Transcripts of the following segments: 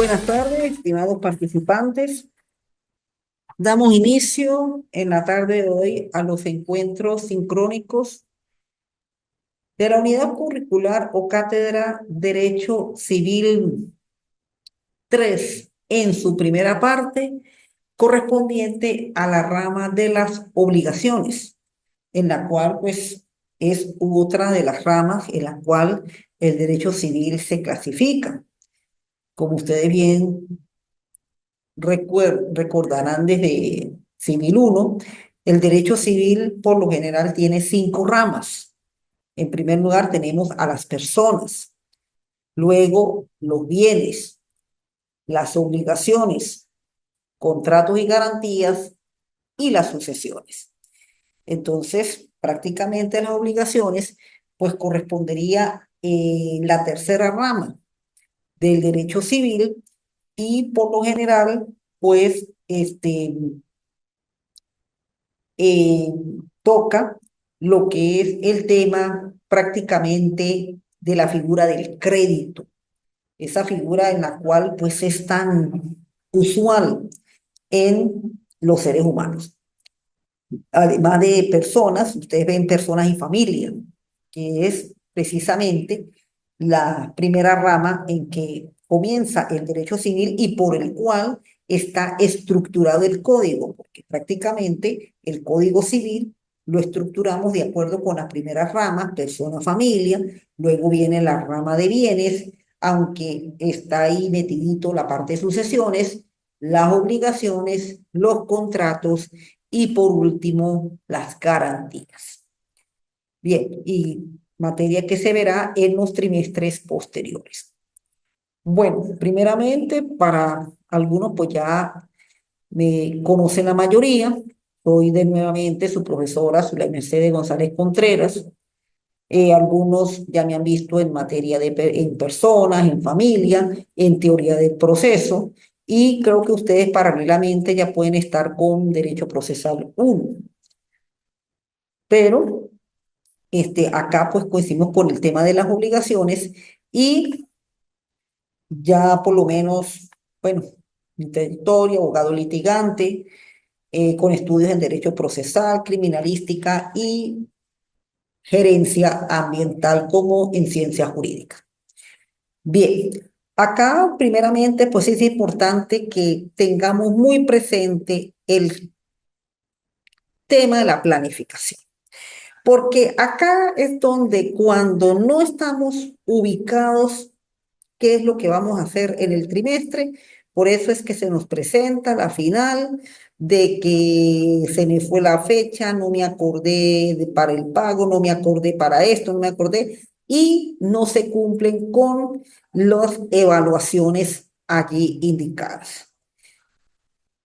Buenas tardes, estimados participantes. Damos inicio en la tarde de hoy a los encuentros sincrónicos de la unidad curricular o cátedra Derecho Civil 3 en su primera parte, correspondiente a la rama de las obligaciones, en la cual pues es otra de las ramas en la cual el derecho civil se clasifica. Como ustedes bien recordarán desde Civil 1, el derecho civil por lo general tiene 5 ramas. En primer lugar tenemos a las personas, luego los bienes, las obligaciones, contratos y garantías y las sucesiones. Entonces, prácticamente las obligaciones, pues correspondería la tercera rama del derecho civil y por lo general, pues, eh, toca lo que es el tema prácticamente de la figura del crédito, esa figura en la cual pues es tan usual en los seres humanos. Además de personas, ustedes ven personas y familia, que es precisamente la primera rama en que comienza el derecho civil y por el cual está estructurado el código, porque prácticamente el código civil lo estructuramos de acuerdo con las primeras ramas, persona, familia, luego viene la rama de bienes, aunque está ahí metidito la parte de sucesiones, las obligaciones, los contratos y por último, las garantías. Bien, y materia que se verá en los trimestres posteriores. Bueno, primeramente, para algunos pues ya me conocen la mayoría. Soy de nuevamente su profesora, Zulay Mercedes González Contreras. Algunos ya me han visto en materia en personas, en familia, en teoría del proceso, y creo que ustedes paralelamente ya pueden estar con Derecho Procesal 1. Pero acá pues coincidimos con el tema de las obligaciones y ya por lo menos, bueno, mi trayectoria, abogado litigante, con estudios en derecho procesal, criminalística y gerencia ambiental como en ciencia jurídica. Bien, acá primeramente pues es importante que tengamos muy presente el tema de la planificación. Porque acá es donde cuando no estamos ubicados, ¿qué es lo que vamos a hacer en el trimestre? Por eso es que se nos presenta la final de que se me fue la fecha, no me acordé para el pago, no me acordé para esto, no me acordé, y no se cumplen con las evaluaciones allí indicadas.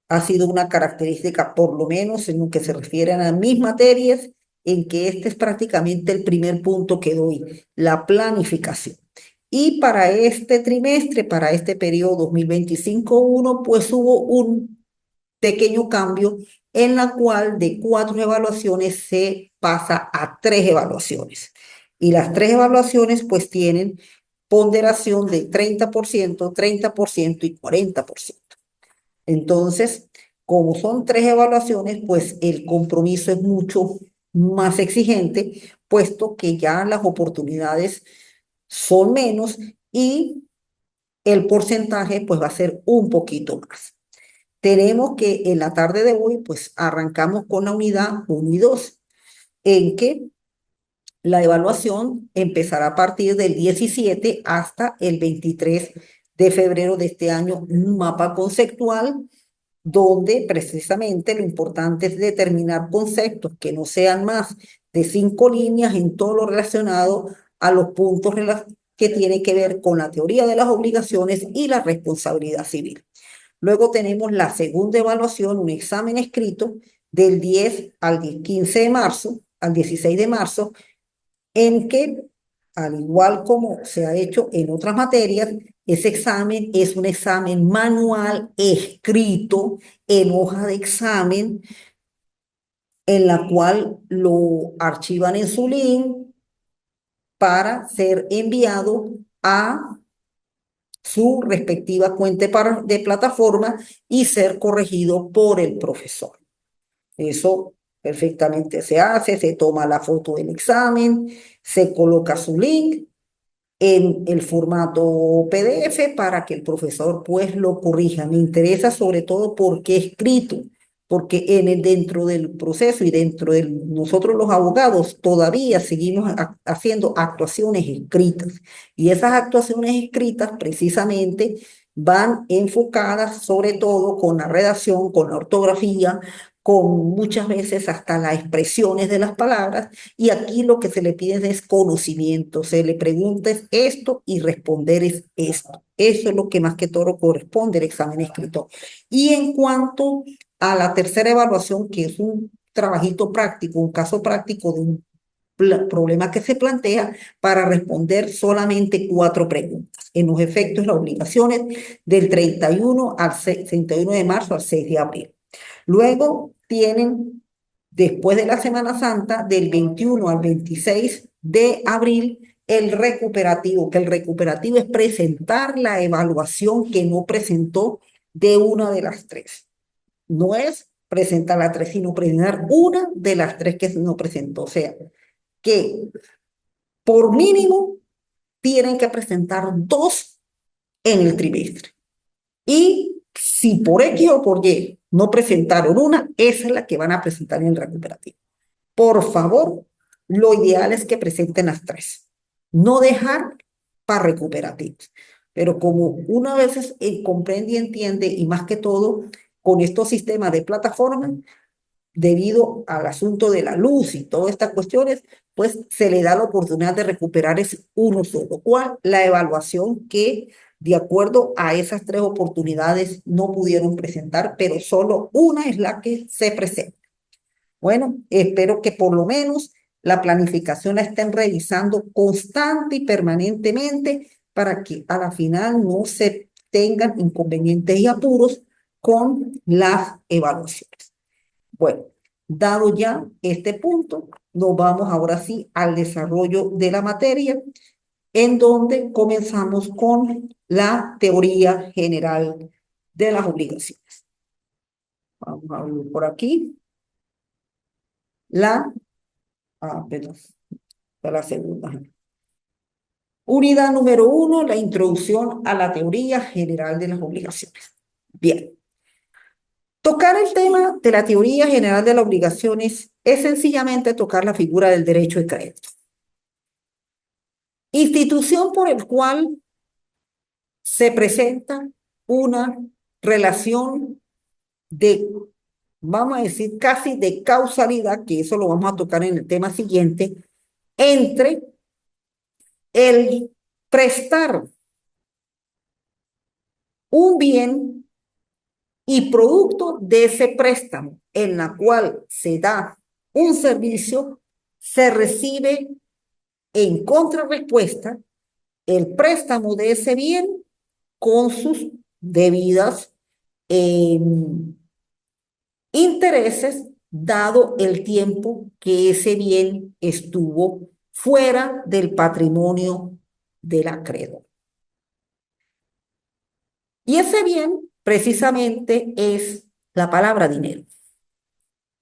Ha sido una característica, por lo menos en lo que se refiere a mis materias, en que este es prácticamente el primer punto que doy, la planificación. Y para este trimestre, para este periodo 2025-1, pues hubo un pequeño cambio en la cual de 4 evaluaciones se pasa a 3 evaluaciones. Y las 3 evaluaciones pues tienen ponderación de 30%, 30% y 40%. Entonces, como son 3 evaluaciones, pues el compromiso es mucho más exigente, puesto que ya las oportunidades son menos y el porcentaje pues va a ser un poquito más. Tenemos que en la tarde de hoy pues arrancamos con la unidad 1 y 2, en que la evaluación empezará a partir del 17 hasta el 23 de febrero de este año, un mapa conceptual donde precisamente lo importante es determinar conceptos que no sean más de 5 líneas en todo lo relacionado a los puntos que tienen que ver con la teoría de las obligaciones y la responsabilidad civil. Luego tenemos la segunda evaluación, un examen escrito del 10 al 15 de marzo, al 16 de marzo, en que, al igual como se ha hecho en otras materias, ese examen es un examen manual escrito en hoja de examen, en la cual lo archivan en su link para ser enviado a su respectiva cuenta de plataforma y ser corregido por el profesor. Eso perfectamente se hace, se toma la foto del examen, se coloca su link en el formato PDF para que el profesor pues lo corrija. Me interesa sobre todo porque escrito, porque dentro del proceso y dentro de nosotros los abogados todavía seguimos haciendo actuaciones escritas y esas actuaciones escritas precisamente van enfocadas sobre todo con la redacción, con la ortografía, con muchas veces hasta las expresiones de las palabras y aquí lo que se le pide es conocimiento, se le pregunta es esto y responder es esto. Eso es lo que más que todo corresponde al examen escrito. Y en cuanto a la tercera evaluación, que es un trabajito práctico, un caso práctico de un problema que se plantea para responder solamente 4 preguntas. En los efectos y las obligaciones del 31 de marzo al 6 de abril. Luego tienen, después de la Semana Santa, del 21 al 26 de abril, el recuperativo, que el recuperativo es presentar la evaluación que no presentó de una de las 3. No es presentar las 3, sino presentar una de las 3 que no presentó. O sea, que por mínimo tienen que presentar 2 en el trimestre. Y si por X o por Y no presentaron una, esa es la que van a presentar en el recuperativo. Por favor, lo ideal es que presenten las 3. No dejar para recuperativos. Pero como una vez comprende y entiende, y más que todo, con estos sistemas de plataforma, debido al asunto de la luz y todas estas cuestiones, pues se le da la oportunidad de recuperar ese uno solo, cual la evaluación que de acuerdo a esas 3 oportunidades no pudieron presentar, pero solo una es la que se presenta. Bueno, espero que por lo menos la planificación la estén revisando constante y permanentemente para que a la final no se tengan inconvenientes y apuros con las evaluaciones. Bueno, dado ya este punto, nos vamos ahora sí al desarrollo de la materia, en donde comenzamos con la teoría general de las obligaciones. Vamos a ver por aquí. Perdón, la segunda. Unidad número 1, la introducción a la teoría general de las obligaciones. Bien. Tocar el tema de la teoría general de las obligaciones es sencillamente tocar la figura del derecho de crédito. Institución por el cual se presenta una relación de, vamos a decir, casi de causalidad, que eso lo vamos a tocar en el tema siguiente, entre el prestar un bien y producto de ese préstamo en la cual se da un servicio, se recibe en contrarrespuesta el préstamo de ese bien con sus debidas eh, intereses, dado el tiempo que ese bien estuvo fuera del patrimonio del acreedor. Y ese bien precisamente es la palabra dinero.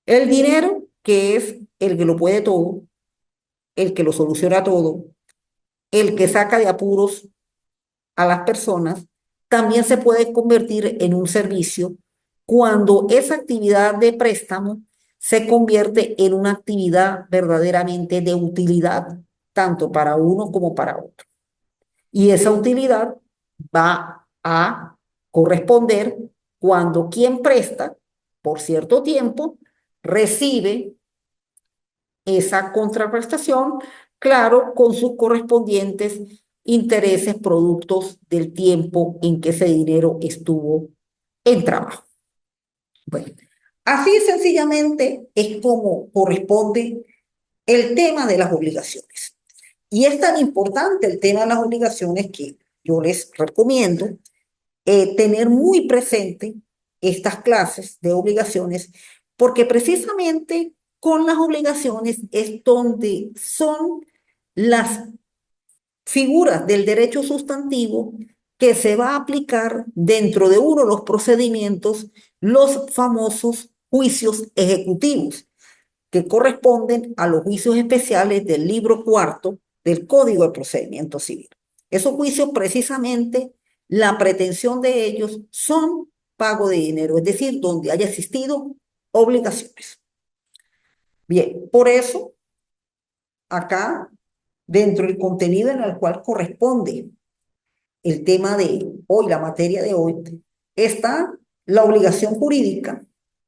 El dinero que es el que lo puede todo, el que lo soluciona todo, el que saca de apuros a las personas, también se puede convertir en un servicio cuando esa actividad de préstamo se convierte en una actividad verdaderamente de utilidad, tanto para uno como para otro. Y esa utilidad va a corresponder cuando quien presta por cierto tiempo recibe esa contraprestación, claro, con sus correspondientes intereses productos del tiempo en que ese dinero estuvo en trabajo. Bueno, así sencillamente es como corresponde el tema de las obligaciones. Y es tan importante el tema de las obligaciones que yo les recomiendo tener muy presente estas clases de obligaciones, porque precisamente con las obligaciones es donde son las figuras del derecho sustantivo que se va a aplicar dentro de uno de los procedimientos los famosos juicios ejecutivos, que corresponden a los juicios especiales del libro cuarto del Código de Procedimiento Civil. Esos juicios, precisamente, la pretensión de ellos son pago de dinero, es decir, donde haya existido obligaciones. Bien, por eso, acá, dentro del contenido en el cual corresponde el tema de hoy, la materia de hoy, está la obligación jurídica,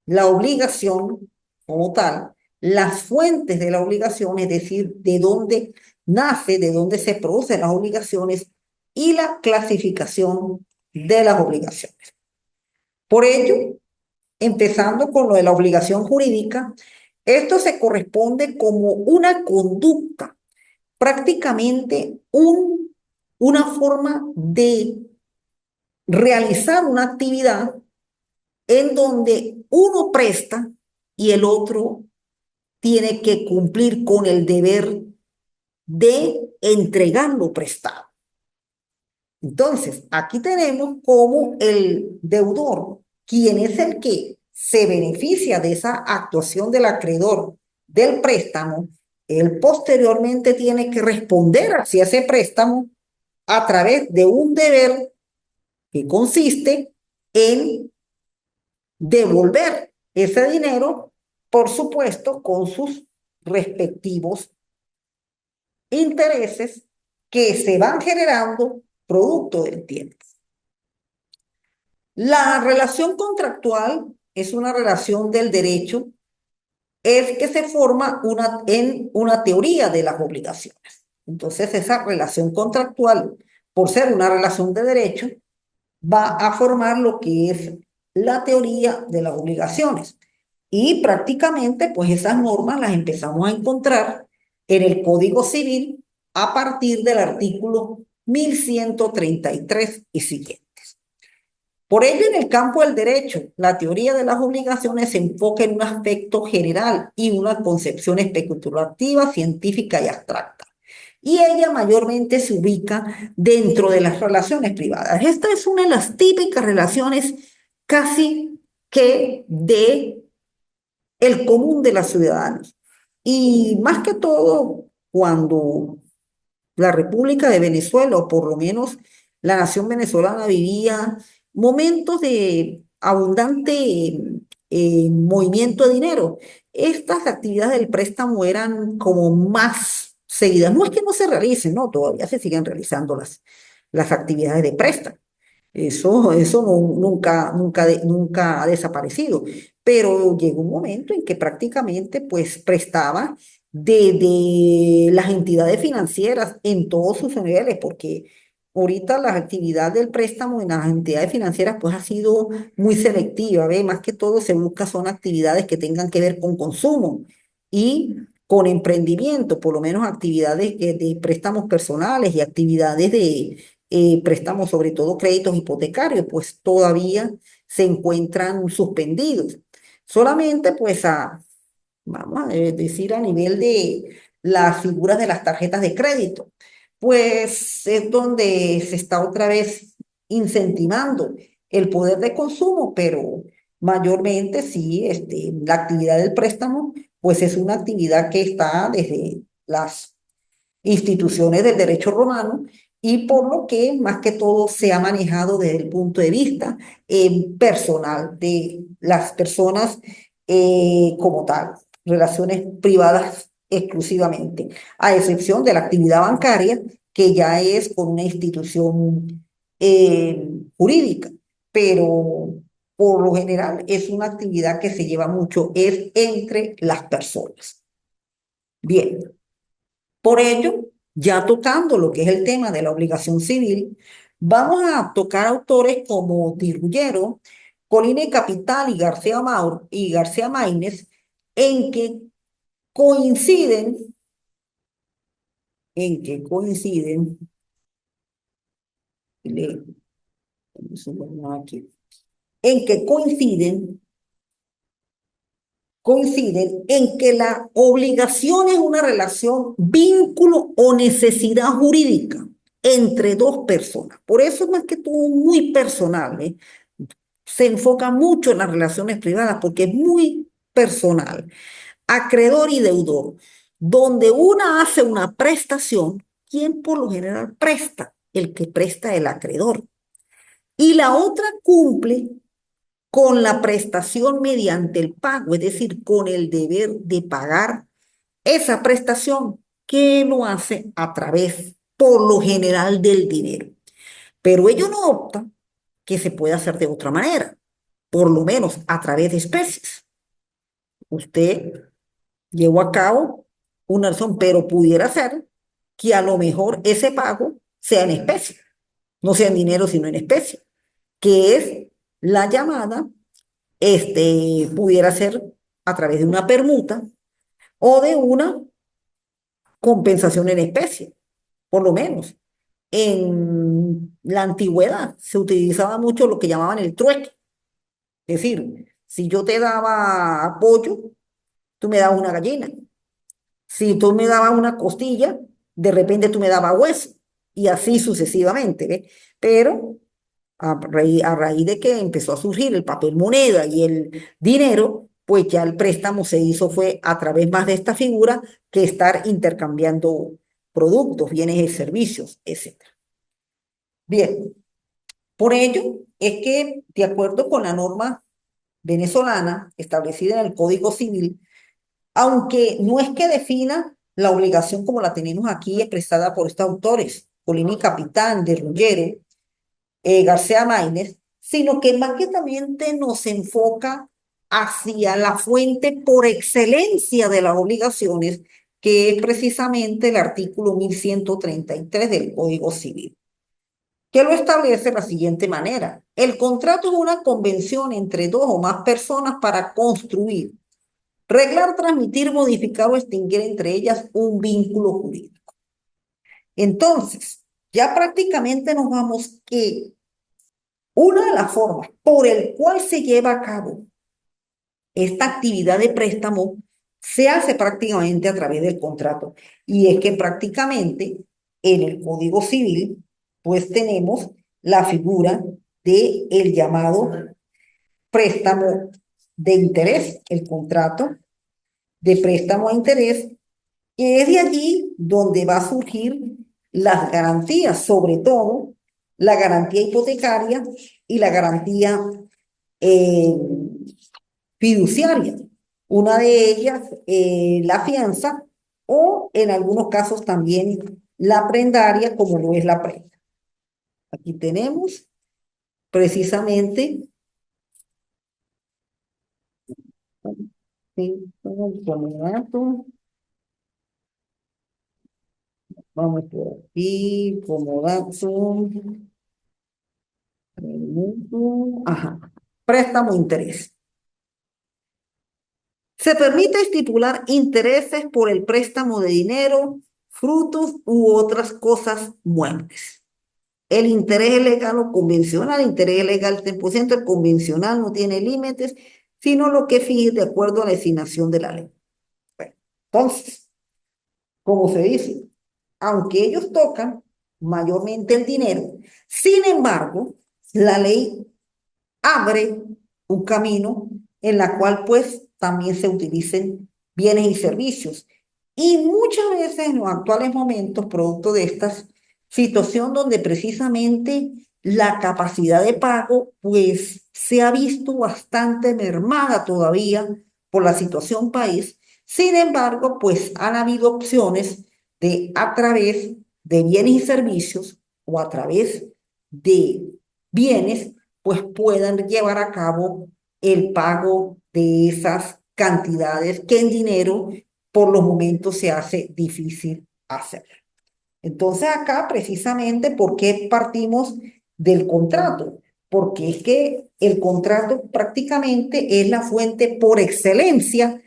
la obligación como tal, las fuentes de la obligación, es decir, de dónde nace, de dónde se producen las obligaciones y la clasificación de las obligaciones. Por ello, empezando con lo de la obligación jurídica, esto se corresponde como una conducta, prácticamente una forma de realizar una actividad en donde uno presta y el otro tiene que cumplir con el deber de entregar lo prestado. Entonces, aquí tenemos como el deudor, quien es el que se beneficia de esa actuación del acreedor del préstamo, él posteriormente tiene que responder hacia ese préstamo a través de un deber que consiste en devolver ese dinero, por supuesto, con sus respectivos intereses que se van generando producto del tiempo. La relación contractual es una relación del derecho, es que se forma en una teoría de las obligaciones. Entonces, esa relación contractual, por ser una relación de derecho, va a formar lo que es la teoría de las obligaciones. Y prácticamente, pues esas normas las empezamos a encontrar en el Código Civil a partir del artículo 1133 y siguientes. Por ello, en el campo del derecho, la teoría de las obligaciones se enfoca en un aspecto general y una concepción especulativa, científica y abstracta. Y ella mayormente se ubica dentro de las relaciones privadas. Esta es una de las típicas relaciones casi que de el común de los ciudadanos. Y más que todo, cuando la República de Venezuela, o por lo menos la nación venezolana, vivía momentos de abundante movimiento de dinero, estas actividades del préstamo eran como más seguidas. No es que no se realicen, no, todavía se siguen realizando las actividades de préstamo. Eso nunca ha desaparecido, pero llegó un momento en que prácticamente pues prestaba de las entidades financieras en todos sus niveles, porque ahorita la actividad del préstamo en las entidades financieras pues ha sido muy selectiva, ¿ve? Más que todo se busca son actividades que tengan que ver con consumo y con emprendimiento, por lo menos actividades de préstamos personales y actividades de préstamos, sobre todo créditos hipotecarios, pues todavía se encuentran suspendidos. Solamente pues vamos a decir a nivel de las figuras de las tarjetas de crédito, pues es donde se está otra vez incentivando el poder de consumo, pero mayormente sí, la actividad del préstamo, pues es una actividad que está desde las instituciones del derecho romano y por lo que más que todo se ha manejado desde el punto de vista personal de las personas como tal, relaciones privadas exclusivamente, a excepción de la actividad bancaria que ya es con una institución jurídica, pero por lo general es una actividad que se lleva mucho, es entre las personas. Bien, por ello, ya tocando lo que es el tema de la obligación civil, vamos a tocar autores como Tirgullero, Colina y Capital y García Maínez, en que coinciden, en que coinciden, le- aquí, en que coinciden en que la obligación es una relación, vínculo o necesidad jurídica entre dos personas. Por eso es más que todo muy personal, ¿eh? Se enfoca mucho en las relaciones privadas porque es muy personal. Acreedor y deudor, donde una hace una prestación, ¿quién por lo general presta? El que presta el acreedor. Y la otra cumple con la prestación mediante el pago, es decir, con el deber de pagar esa prestación que lo hace a través, por lo general, del dinero. Pero ello no opta que se pueda hacer de otra manera, por lo menos a través de especies. Usted llevó a cabo una acción, pero pudiera ser que a lo mejor ese pago sea en especie, no sea en dinero, sino en especie, que es la llamada, pudiera ser a través de una permuta o de una compensación en especie, por lo menos. En la antigüedad se utilizaba mucho lo que llamaban el trueque. Es decir, si yo te daba pollo, tú me dabas una gallina. Si tú me dabas una costilla, de repente tú me dabas hueso. Y así sucesivamente, ¿ves? Pero a raíz de que empezó a surgir el papel moneda y el dinero, pues ya el préstamo se hizo fue a través más de esta figura que estar intercambiando productos, bienes y servicios, etcétera. Bien, por ello es que, de acuerdo con la norma venezolana establecida en el Código Civil, aunque no es que defina la obligación como la tenemos aquí expresada por estos autores, Polini Capitán, de Ruggiero, García Maínez, sino que más que también nos enfoca hacia la fuente por excelencia de las obligaciones, que es precisamente el artículo 1133 del Código Civil, que lo establece de la siguiente manera. El contrato es una convención entre dos o más personas para construir, reglar, transmitir, modificar o extinguir entre ellas un vínculo jurídico. Entonces, ya prácticamente nos vamos que una de las formas por el cual se lleva a cabo esta actividad de préstamo se hace prácticamente a través del contrato. Y es que prácticamente en el Código Civil, pues tenemos la figura de el llamado préstamo de interés, el contrato de préstamo a interés, que es de allí donde va a surgir las garantías, sobre todo la garantía hipotecaria y la garantía eh, fiduciaria. Una de ellas, la fianza, o en algunos casos también la prendaria, como lo es la prenda. Aquí tenemos precisamente vamos por aquí, como dato, ajá, préstamo interés. Se permite estipular intereses por el préstamo de dinero, frutos u otras cosas muebles. El interés legal o convencional, el interés legal 3%, el convencional no tiene límites, sino lo que fije de acuerdo a la designación de la ley. Bueno, entonces, como se dice, aunque ellos tocan mayormente el dinero, sin embargo, la ley abre un camino en la cual pues también se utilicen bienes y servicios. Y muchas veces en los actuales momentos, producto de esta situación donde precisamente la capacidad de pago pues se ha visto bastante mermada todavía por la situación país, sin embargo pues han habido opciones de a través de bienes y servicios o a través de bienes pues puedan llevar a cabo el pago de esas cantidades que en dinero por los momentos se hace difícil hacer. Entonces acá precisamente, ¿por qué partimos del contrato? Porque es que el contrato prácticamente es la fuente por excelencia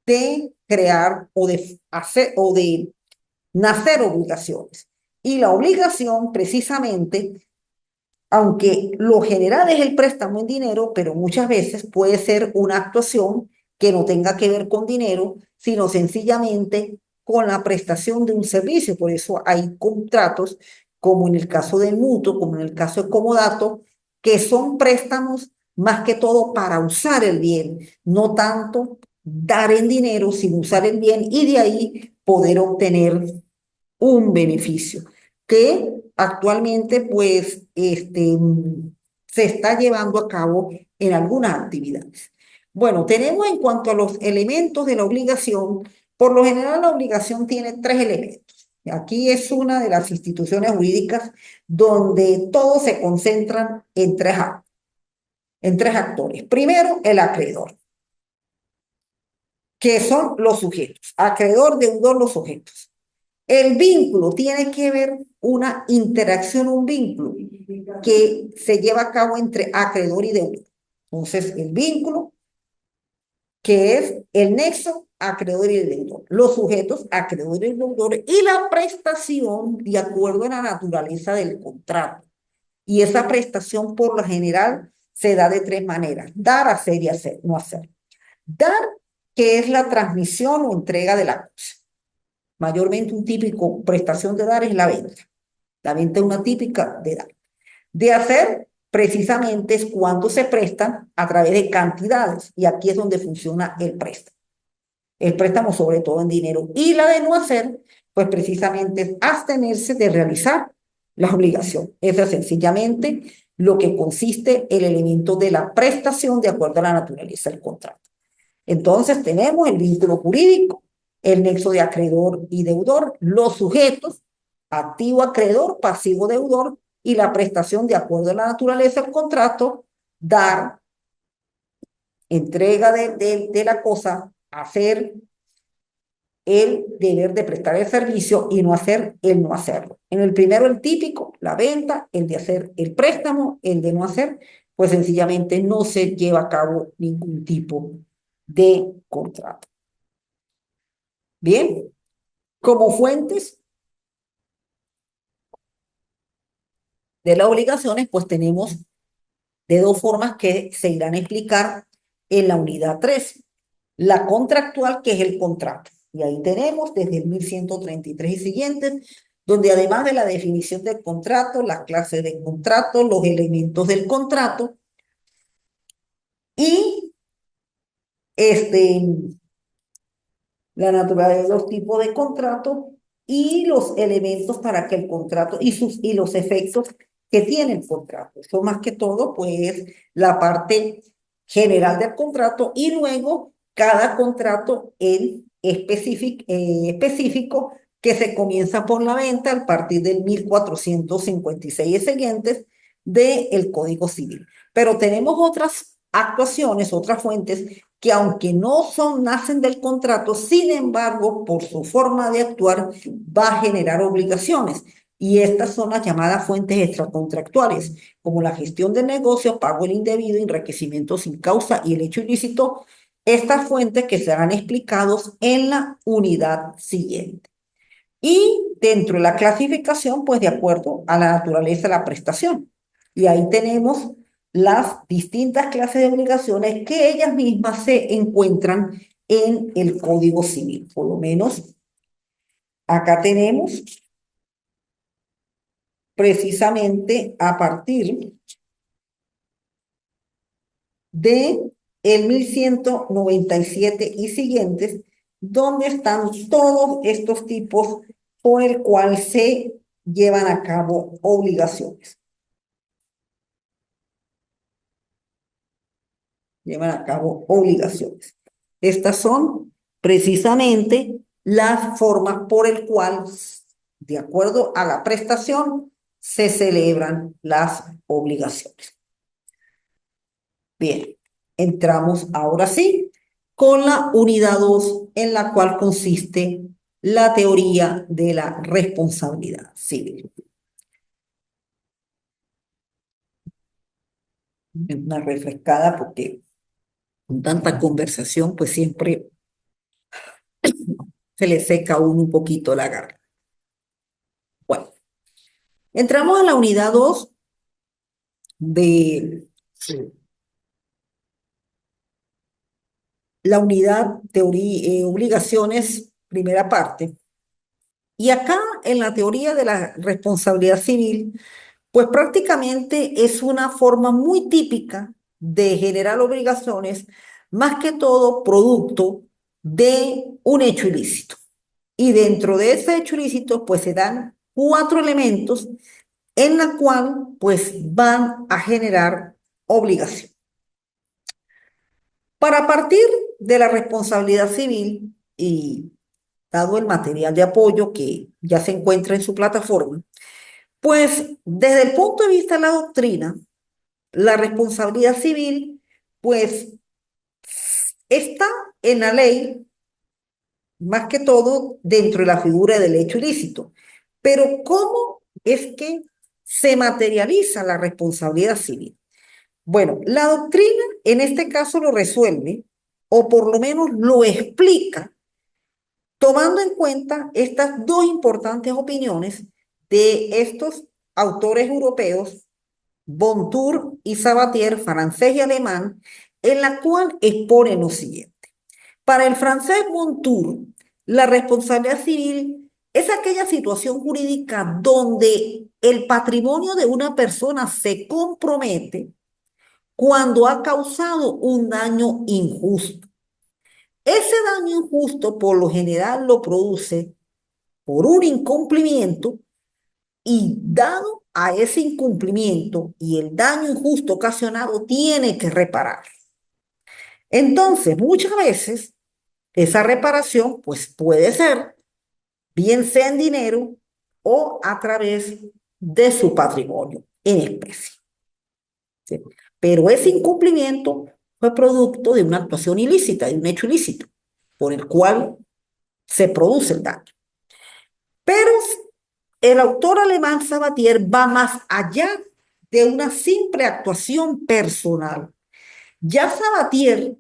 de crear o de hacer o de nacer obligaciones. Y la obligación precisamente, aunque lo general es el préstamo en dinero, pero muchas veces puede ser una actuación que no tenga que ver con dinero, sino sencillamente con la prestación de un servicio. Por eso hay contratos como en el caso del mutuo, como en el caso de comodato, que son préstamos más que todo para usar el bien, no tanto dar en dinero, sino usar el bien y de ahí poder obtener un beneficio que actualmente pues se está llevando a cabo en algunas actividades. Bueno, tenemos en cuanto a los elementos de la obligación, por lo general la obligación tiene tres elementos. Aquí es una de las instituciones jurídicas donde todos se concentran en tres actores. Primero, el acreedor, que son los sujetos. Acreedor, deudor, los sujetos. El vínculo tiene que ver una interacción, un vínculo que se lleva a cabo entre acreedor y deudor. Entonces, el vínculo, que es el nexo acreedor y deudor, los sujetos acreedor y deudor y la prestación de acuerdo a la naturaleza del contrato. Y esa prestación por lo general se da de tres maneras: dar, hacer y hacer, no hacer. Dar, que es la transmisión o entrega de la cosa. Mayormente un típico prestación de dar es la venta. La venta es una típica de dar. De hacer, precisamente, es cuando se prestan a través de cantidades. Y aquí es donde funciona el préstamo. El préstamo sobre todo en dinero. Y la de no hacer, pues precisamente es abstenerse de realizar la obligación. Esa es sencillamente lo que consiste el elemento de la prestación de acuerdo a la naturaleza del contrato. Entonces tenemos el vínculo jurídico, el nexo de acreedor y deudor, los sujetos, activo acreedor, pasivo deudor, y la prestación de acuerdo a la naturaleza del contrato, dar, entrega de la cosa, hacer el deber de prestar el servicio y no hacer el no hacerlo. En el primero, el típico, la venta; el de hacer el préstamo; el de no hacer, pues sencillamente no se lleva a cabo ningún tipo de contrato. Bien, como fuentes de las obligaciones, pues tenemos de dos formas que se irán a explicar en la unidad 3. La contractual, que es el contrato. Y ahí tenemos desde el 1133 y siguientes, donde además de la definición del contrato, las clases del contrato, los elementos del contrato y este, la naturaleza de los tipos de contrato y los elementos para que el contrato y los efectos que tiene el contrato. Eso más que todo, pues, la parte general del contrato y luego cada contrato en específico que se comienza por la venta a partir del 1456 y siguientes del Código Civil. Pero tenemos otras actuaciones, otras fuentes que aunque no nacen del contrato, sin embargo, por su forma de actuar, va a generar obligaciones. Y estas son las llamadas fuentes extracontractuales, como la gestión del negocio, pago el indebido, enriquecimiento sin causa y el hecho ilícito. Estas fuentes que serán explicados en la unidad siguiente. Y dentro de la clasificación, pues de acuerdo a la naturaleza de la prestación. Y ahí tenemos las distintas clases de obligaciones que ellas mismas se encuentran en el Código Civil. Por lo menos acá tenemos precisamente a partir de el 1197 y siguientes, donde están todos estos tipos por el cual se llevan a cabo obligaciones. Llevan a cabo obligaciones. Estas son precisamente las formas por el cual, de acuerdo a la prestación, se celebran las obligaciones. Bien, entramos ahora sí con la unidad 2, en la cual consiste la teoría de la responsabilidad civil. Una refrescada porque con tanta conversación, pues siempre se le seca a uno un poquito la garganta. Bueno, entramos a la unidad 2 de la unidad teoría, obligaciones, primera parte. Y acá en la teoría de la responsabilidad civil, pues prácticamente es una forma muy típica de generar obligaciones, más que todo producto de un hecho ilícito. Y dentro de ese hecho ilícito, pues se dan cuatro elementos en la cual pues van a generar obligación. Para partir de la responsabilidad civil y dado el material de apoyo que ya se encuentra en su plataforma, pues desde el punto de vista de la doctrina, la responsabilidad civil pues está en la ley más que todo dentro de la figura del hecho ilícito. Pero ¿cómo es que se materializa la responsabilidad civil? Bueno, la doctrina en este caso lo resuelve, o por lo menos lo explica, tomando en cuenta estas dos importantes opiniones de estos autores europeos, Bontour y Sabatier, francés y alemán, en la cual exponen lo siguiente. Para el francés Montour, la responsabilidad civil es aquella situación jurídica donde el patrimonio de una persona se compromete cuando ha causado un daño injusto. Ese daño injusto por lo general lo produce por un incumplimiento y dado a ese incumplimiento y el daño injusto ocasionado tiene que reparar. Entonces, muchas veces esa reparación pues puede ser bien sea en dinero o a través de su patrimonio en especie. ¿Sí? Pero ese incumplimiento fue producto de una actuación ilícita, de un hecho ilícito, por el cual se produce el daño. Pero el autor alemán Sabatier va más allá de una simple actuación personal. Ya Sabatier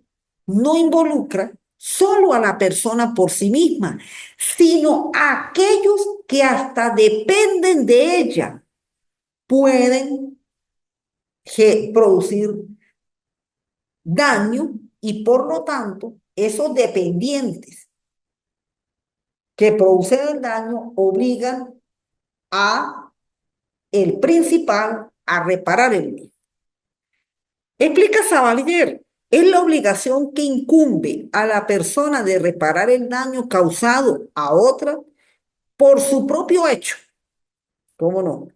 no involucra solo a la persona por sí misma, sino a aquellos que hasta dependen de ella, pueden producir daño y por lo tanto esos dependientes que producen el daño obligan a el principal a reparar el mismo. Explica Sabatier, es la obligación que incumbe a la persona de reparar el daño causado a otra por su propio hecho, ¿cómo no?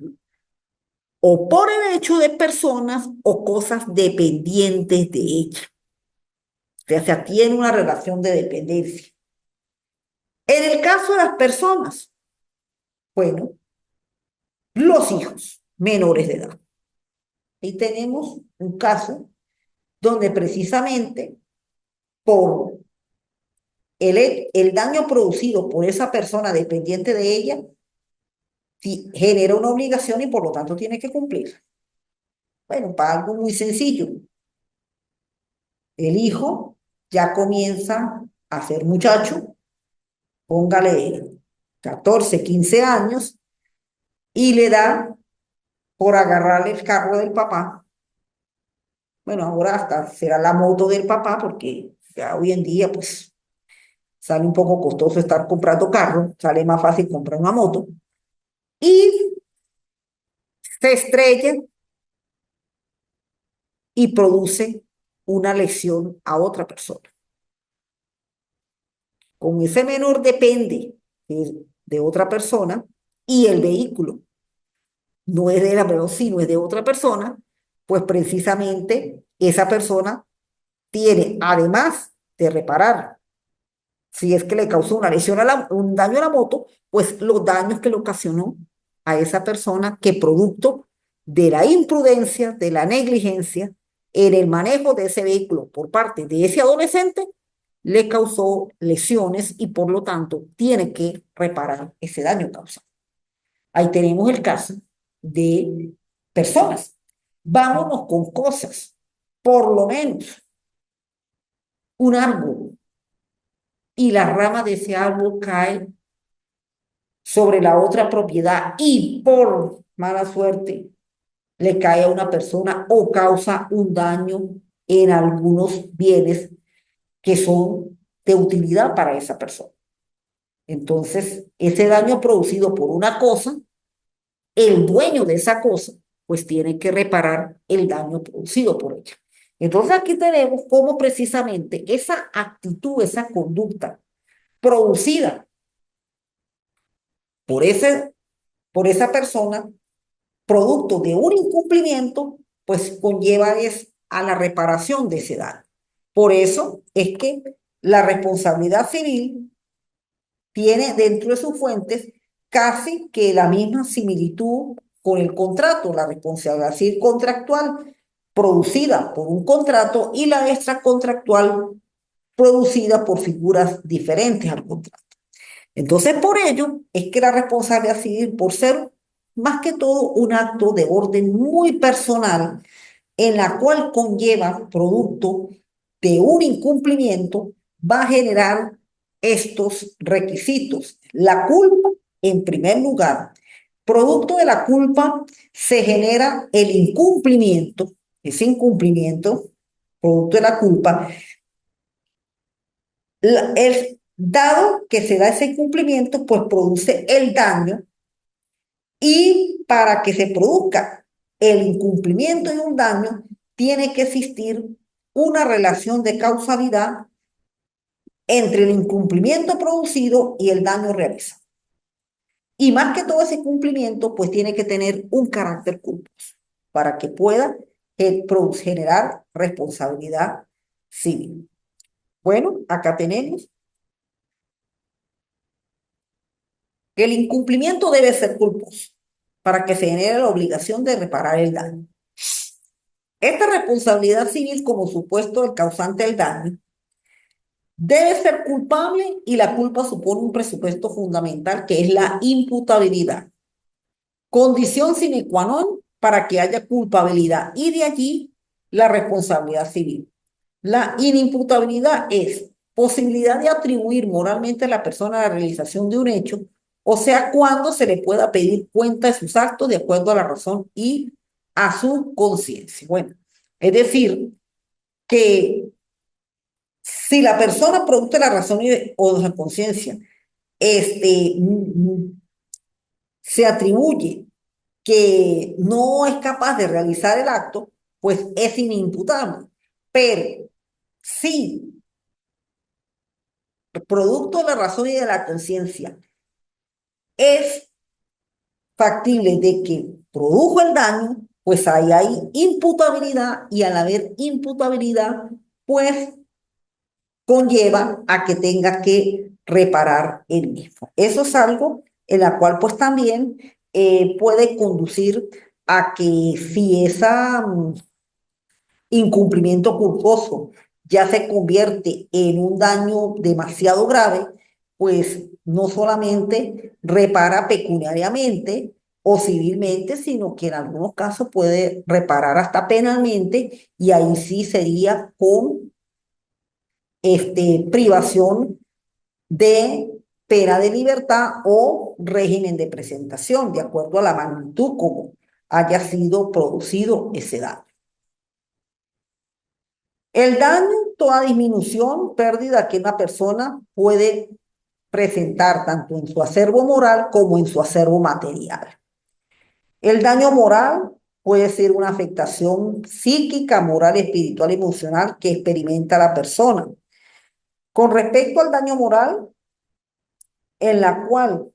O por el hecho de personas o cosas dependientes de ella. O sea, tiene una relación de dependencia. En el caso de las personas, bueno, los hijos menores de edad. Y tenemos un caso donde precisamente por el daño producido por esa persona dependiente de ella genera una obligación y por lo tanto tiene que cumplir. Bueno, para algo muy sencillo, el hijo ya comienza a ser muchacho, póngale 14, 15 años, y le da por agarrarle el carro del papá. Bueno, ahora hasta será la moto del papá, porque ya hoy en día, pues, sale un poco costoso estar comprando carro, sale más fácil comprar una moto, y se estrella y produce una lesión a otra persona. Como ese menor depende de otra persona y el vehículo no es de la menor, sino es de otra persona, pues precisamente esa persona tiene, además de reparar, si es que le causó una lesión un daño a la moto, pues los daños que le ocasionó a esa persona que producto de la imprudencia, de la negligencia en el manejo de ese vehículo por parte de ese adolescente, le causó lesiones y por lo tanto tiene que reparar ese daño causado. Ahí tenemos el caso de personas. Vámonos con cosas. Por lo menos un árbol y la rama de ese árbol cae sobre la otra propiedad y por mala suerte le cae a una persona o causa un daño en algunos bienes que son de utilidad para esa persona. Entonces, ese daño producido por una cosa, el dueño de esa cosa, pues tiene que reparar el daño producido por ella. Entonces, aquí tenemos cómo precisamente esa actitud, esa conducta producida por por esa persona, producto de un incumplimiento, pues conlleva es a la reparación de ese daño. Por eso es que la responsabilidad civil tiene dentro de sus fuentes casi que la misma similitud con el contrato, la responsabilidad civil contractual producida por un contrato y la extracontractual producida por figuras diferentes al contrato. Entonces, por ello es que la responsabilidad civil, por ser más que todo un acto de orden muy personal, en la cual conlleva producto de un incumplimiento, va a generar estos requisitos. La culpa, en primer lugar, producto de la culpa se genera el incumplimiento, ese incumplimiento, producto de la culpa, dado que se da ese incumplimiento, pues produce el daño y para que se produzca el incumplimiento y un daño, tiene que existir una relación de causalidad entre el incumplimiento producido y el daño realizado. Y más que todo ese cumplimiento, pues tiene que tener un carácter culposo para que pueda generar responsabilidad civil. Bueno, acá tenemos que el incumplimiento debe ser culposo para que se genere la obligación de reparar el daño. Esta responsabilidad civil como supuesto del causante del daño debe ser culpable y la culpa supone un presupuesto fundamental que es la imputabilidad. Condición sine qua non para que haya culpabilidad y de allí la responsabilidad civil. La inimputabilidad es posibilidad de atribuir moralmente a la persona la realización de un hecho, o sea, cuando se le pueda pedir cuenta de sus actos de acuerdo a la razón y a su conciencia. Bueno, es decir, que si la persona producto de la razón o de la conciencia este, se atribuye que no es capaz de realizar el acto, pues es inimputable. Pero si producto de la razón y de la conciencia es factible de que produjo el daño, pues ahí hay imputabilidad y al haber imputabilidad, pues conlleva a que tenga que reparar el mismo. Eso es algo en la cual pues también puede conducir a que si esa incumplimiento culposo ya se convierte en un daño demasiado grave, pues no solamente repara pecuniariamente o civilmente, sino que en algunos casos puede reparar hasta penalmente y ahí sí sería con privación de pena de libertad o régimen de presentación, de acuerdo a la magnitud como haya sido producido ese daño. El daño, toda disminución, pérdida que una persona puede presentar tanto en su acervo moral como en su acervo material. El daño moral puede ser una afectación psíquica, moral, espiritual, emocional que experimenta la persona. Con respecto al daño moral, en la cual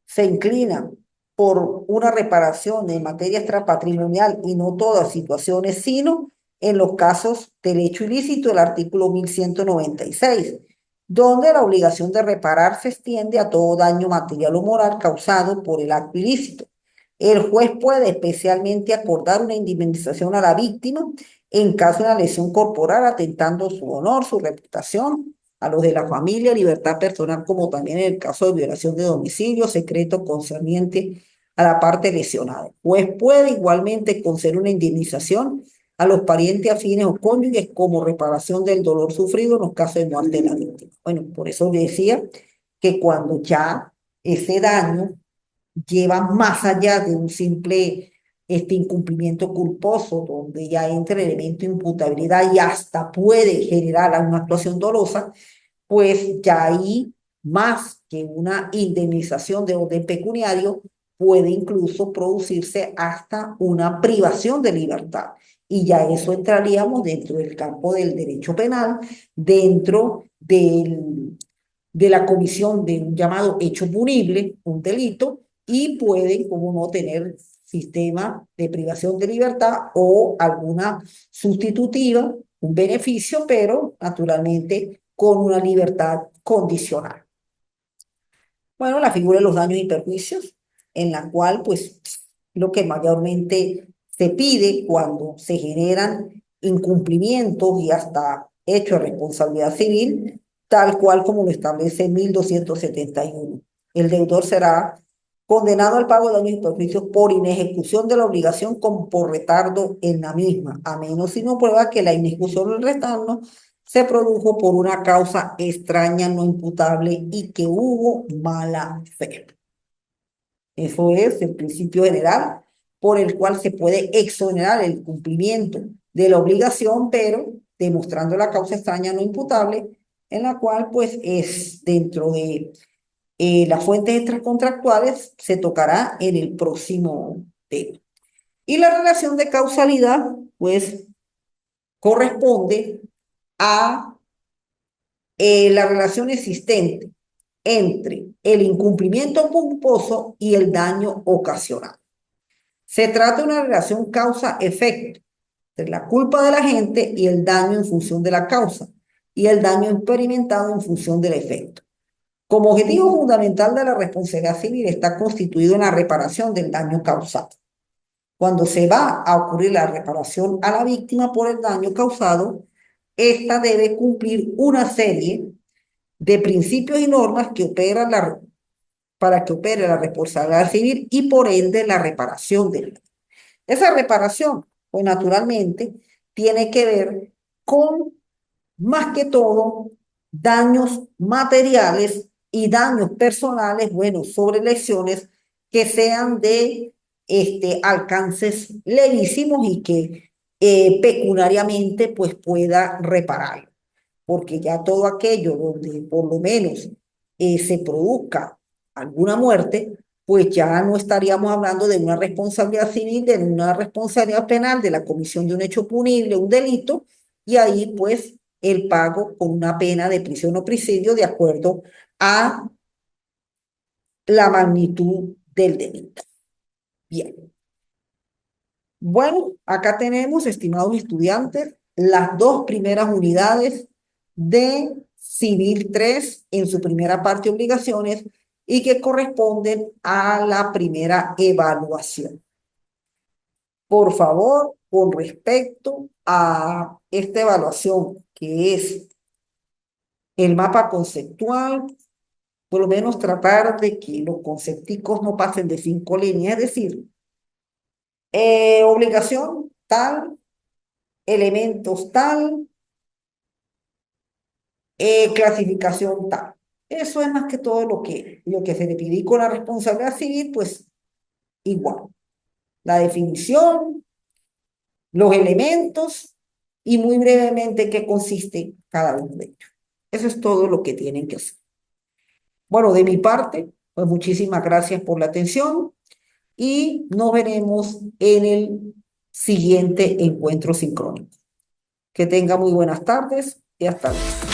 se inclina por una reparación en materia extrapatrimonial y no todas situaciones, sino en los casos del hecho ilícito, el artículo 1196, donde la obligación de reparar se extiende a todo daño material o moral causado por el acto ilícito. El juez puede especialmente acordar una indemnización a la víctima en caso de una lesión corporal atentando su honor, su reputación, a los de la familia, libertad personal, como también en el caso de violación de domicilio, secreto concerniente a la parte lesionada. Pues puede igualmente conceder una indemnización a los parientes afines o cónyuges como reparación del dolor sufrido en los casos de muerte de la víctima. Bueno, por eso decía que cuando ya ese daño lleva más allá de un simple incumplimiento culposo, donde ya entra el elemento de imputabilidad y hasta puede generar una actuación dolosa, pues ya ahí más que una indemnización de orden pecuniario puede incluso producirse hasta una privación de libertad. Y ya eso entraríamos dentro del campo del derecho penal, dentro de la comisión de un llamado hecho punible, un delito, y pueden, como no, tener sistema de privación de libertad o alguna sustitutiva, un beneficio, pero naturalmente con una libertad condicional. Bueno, la figura de los daños y perjuicios, en la cual, pues, lo que mayormente se pide cuando se generan incumplimientos y hasta hechos de responsabilidad civil, tal cual como lo establece 1271. El deudor será condenado al pago de daños y perjuicios por inejecución de la obligación como por retardo en la misma, a menos si no prueba que la inejecución del retardo se produjo por una causa extraña, no imputable y que hubo mala fe. Eso es el principio general por el cual se puede exonerar el cumplimiento de la obligación, pero demostrando la causa extraña no imputable, en la cual pues es dentro de las fuentes extracontractuales, se tocará en el próximo tema. Y la relación de causalidad pues corresponde a la relación existente entre el incumplimiento culposo y el daño ocasionado. Se trata de una relación causa-efecto entre la culpa de la gente y el daño en función de la causa y el daño experimentado en función del efecto. Como objetivo fundamental de la responsabilidad civil está constituido en la reparación del daño causado. Cuando se va a ocurrir la reparación a la víctima por el daño causado, ésta debe cumplir una serie de principios y normas que operan para que opere la responsabilidad civil y por ende la reparación del daño. Esa reparación, pues naturalmente, tiene que ver con, más que todo, daños materiales y daños personales, bueno, sobre lesiones que sean de alcances levísimos y que pecuniariamente pues pueda reparar, porque ya todo aquello donde por lo menos se produzca alguna muerte, pues ya no estaríamos hablando de una responsabilidad civil, de una responsabilidad penal, de la comisión de un hecho punible, un delito, y ahí pues el pago con una pena de prisión o presidio de acuerdo a la magnitud del delito. Bien. Bueno, acá tenemos, estimados estudiantes, las dos primeras unidades de Civil 3 en su primera parte obligaciones y que corresponden a la primera evaluación. Por favor, con respecto a esta evaluación que es el mapa conceptual, por lo menos tratar de que los concepticos no pasen de 5 líneas, es decir, obligación tal, elementos tal, clasificación tal. Eso es más que todo lo que se le pide con la responsabilidad civil, pues igual. La definición, los elementos y muy brevemente qué consiste cada uno de ellos. Eso es todo lo que tienen que hacer. Bueno, de mi parte, pues muchísimas gracias por la atención y nos veremos en el siguiente encuentro sincrónico. Que tenga muy buenas tardes y hasta luego.